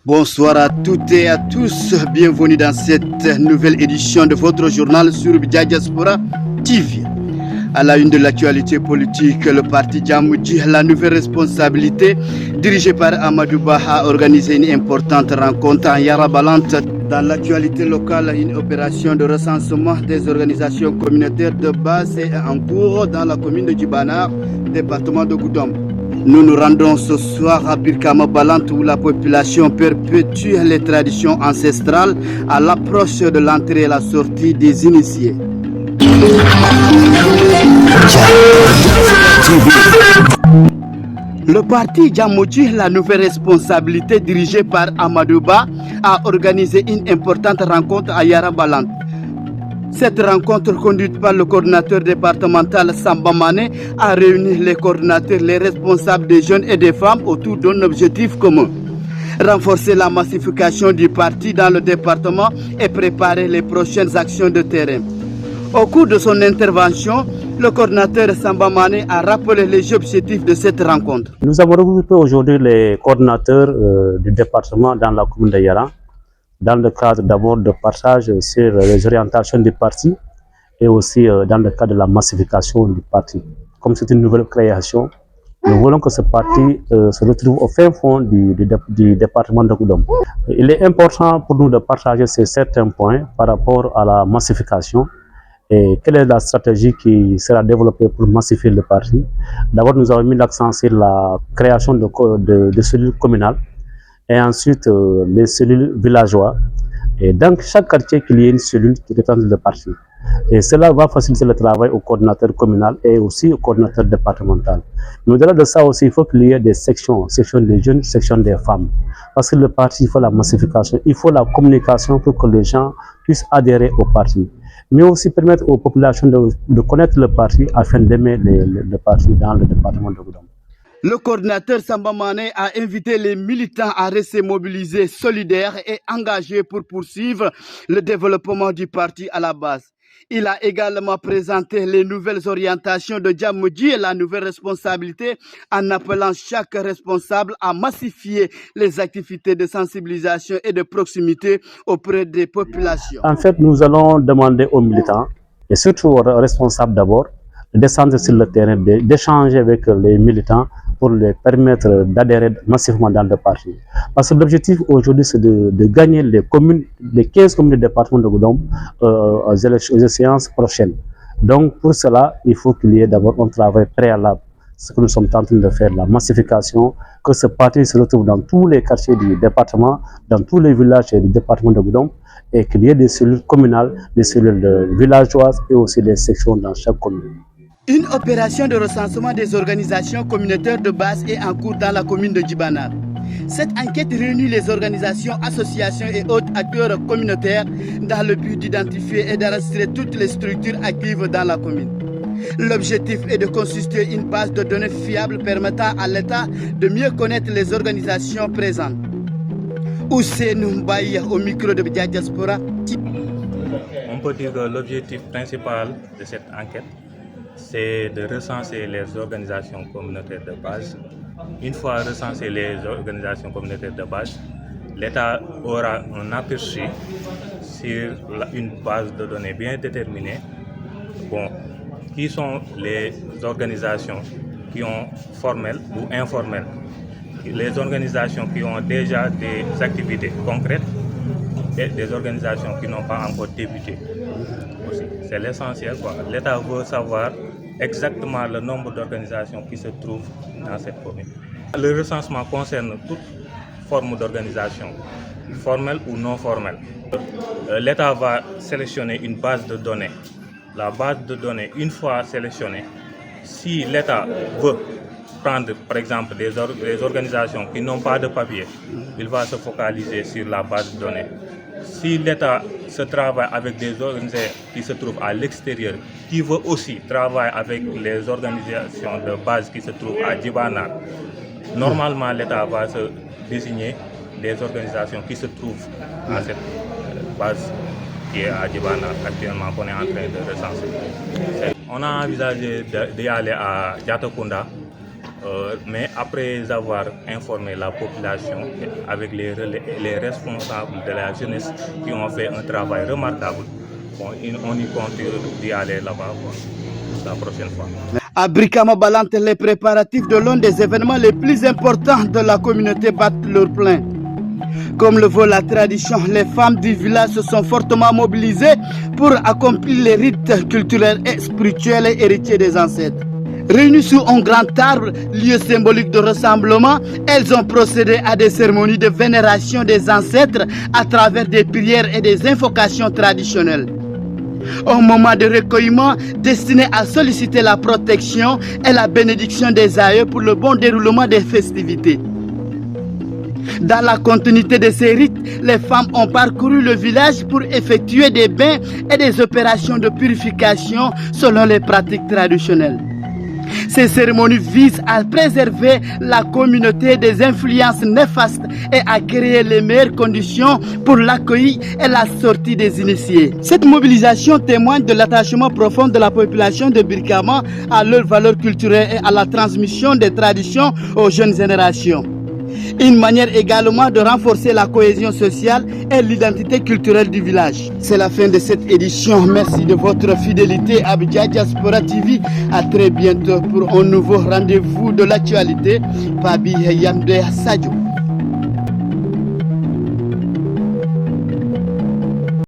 Bonsoir à toutes et à tous, bienvenue dans cette nouvelle édition de votre journal sur Diaspora TV. À la une de l'actualité politique, le parti Djamoudji, la nouvelle responsabilité dirigée par Amadouba, a organisé une importante rencontre à Yarabalante. Dans l'actualité locale, une opération de recensement des organisations communautaires de base est en cours dans la commune de Djibana, département de Goudomp. Nous nous rendons ce soir à Birkama Balante où la population perpétue les traditions ancestrales à l'approche de l'entrée et la sortie des initiés. Le parti Djamoudji, la nouvelle responsabilité dirigée par Amadouba, a organisé une importante rencontre à Yarabalante. Cette rencontre conduite par le coordinateur départemental Samba Mané a réuni les coordinateurs, les responsables des jeunes et des femmes autour d'un objectif commun. Renforcer la massification du parti dans le département et préparer les prochaines actions de terrain. Au cours de son intervention, le coordinateur Samba Mané a rappelé les objectifs de cette rencontre. Nous avons regroupé aujourd'hui les coordinateurs du département dans la commune de Yara, dans le cadre d'abord de partage sur les orientations du parti et aussi dans le cadre de la massification du parti. Comme c'est une nouvelle création, nous voulons que ce parti se retrouve au fin fond du département de Goudomp. Il est important pour nous de partager ces certains points par rapport à la massification et quelle est la stratégie qui sera développée pour massifier le parti. D'abord, nous avons mis l'accent sur la création de cellules communales et ensuite les cellules villageois. Et dans chaque quartier, qu'il y ait une cellule qui représente le parti. Et cela va faciliter le travail au coordinateur communal et aussi au coordinateur départemental. Mais au-delà de ça aussi, il faut qu'il y ait des sections des jeunes, sections des femmes. Parce que le parti, il faut la massification, il faut la communication pour que les gens puissent adhérer au parti. Mais aussi permettre aux populations de connaître le parti afin d'aimer le parti dans le département de Goudomp. Le coordinateur Samba Mané a invité les militants à rester mobilisés, solidaires et engagés pour poursuivre le développement du parti à la base. Il a également présenté les nouvelles orientations de Djamoudji et la nouvelle responsabilité en appelant chaque responsable à massifier les activités de sensibilisation et de proximité auprès des populations. En fait, nous allons demander aux militants et surtout aux responsables d'abord de descendre sur le terrain, d'échanger avec les militants pour les permettre d'adhérer massivement dans le parti. Parce que l'objectif aujourd'hui, c'est de gagner les 15 communes du département de Goudomp aux échéances prochaines. Donc pour cela, il faut qu'il y ait d'abord un travail préalable. Ce que nous sommes en train de faire, la massification, que ce parti se retrouve dans tous les quartiers du département, dans tous les villages du département de Goudomp, et qu'il y ait des cellules communales, des cellules villageoises et aussi des sections dans chaque commune. Une opération de recensement des organisations communautaires de base est en cours dans la commune de Djibana. Cette enquête réunit les organisations, associations et autres acteurs communautaires dans le but d'identifier et d'enregistrer toutes les structures actives dans la commune. L'objectif est de constituer une base de données fiable permettant à l'État de mieux connaître les organisations présentes. Ousseinou Mbaye au micro de Diaspora. On peut dire que l'objectif principal de cette enquête, c'est de recenser les organisations communautaires de base. Une fois recensées les organisations communautaires de base, l'État aura un aperçu sur une base de données bien déterminée. Qui sont les organisations qui ont formelles ou informelles, les organisations qui ont déjà des activités concrètes et des organisations qui n'ont pas encore débuté. C'est l'essentiel. L'État veut savoir exactement le nombre d'organisations qui se trouvent dans cette commune. Le recensement concerne toute forme d'organisation, formelle ou non formelle. L'État va sélectionner une base de données. La base de données, une fois sélectionnée, si l'État veut prendre par exemple des organisations qui n'ont pas de papier, il va se focaliser sur la base de données. Si l'État se travaille avec des organisations qui se trouvent à l'extérieur, qui veut aussi travailler avec les organisations de base qui se trouvent à Djibana, normalement l'État va se désigner des organisations qui se trouvent base qui est à Djibana actuellement qu'on est en train de recenser. On a envisagé d'y aller à Diatakunda, mais après avoir informé la population avec les responsables de la jeunesse qui ont fait un travail remarquable, on y compte d'y aller là-bas la prochaine fois. À Brikama Balante, les préparatifs de l'un des événements les plus importants de la communauté battent leur plein. Comme le veut la tradition, les femmes du village se sont fortement mobilisées pour accomplir les rites culturels et spirituels et héritiers des ancêtres. Réunies sous un grand arbre, lieu symbolique de rassemblement, elles ont procédé à des cérémonies de vénération des ancêtres à travers des prières et des invocations traditionnelles. Un moment de recueillement destiné à solliciter la protection et la bénédiction des aïeux pour le bon déroulement des festivités. Dans la continuité de ces rites, les femmes ont parcouru le village pour effectuer des bains et des opérations de purification selon les pratiques traditionnelles. Ces cérémonies visent à préserver la communauté des influences néfastes et à créer les meilleures conditions pour l'accueil et la sortie des initiés. Cette mobilisation témoigne de l'attachement profond de la population de Brikama à leurs valeurs culturelles et à la transmission des traditions aux jeunes générations. Une manière également de renforcer la cohésion sociale et l'identité culturelle du village. C'est la fin de cette édition. Merci de votre fidélité à Abidjan Diaspora TV. À très bientôt pour un nouveau rendez-vous de l'actualité. Pabi Yamde Sadio.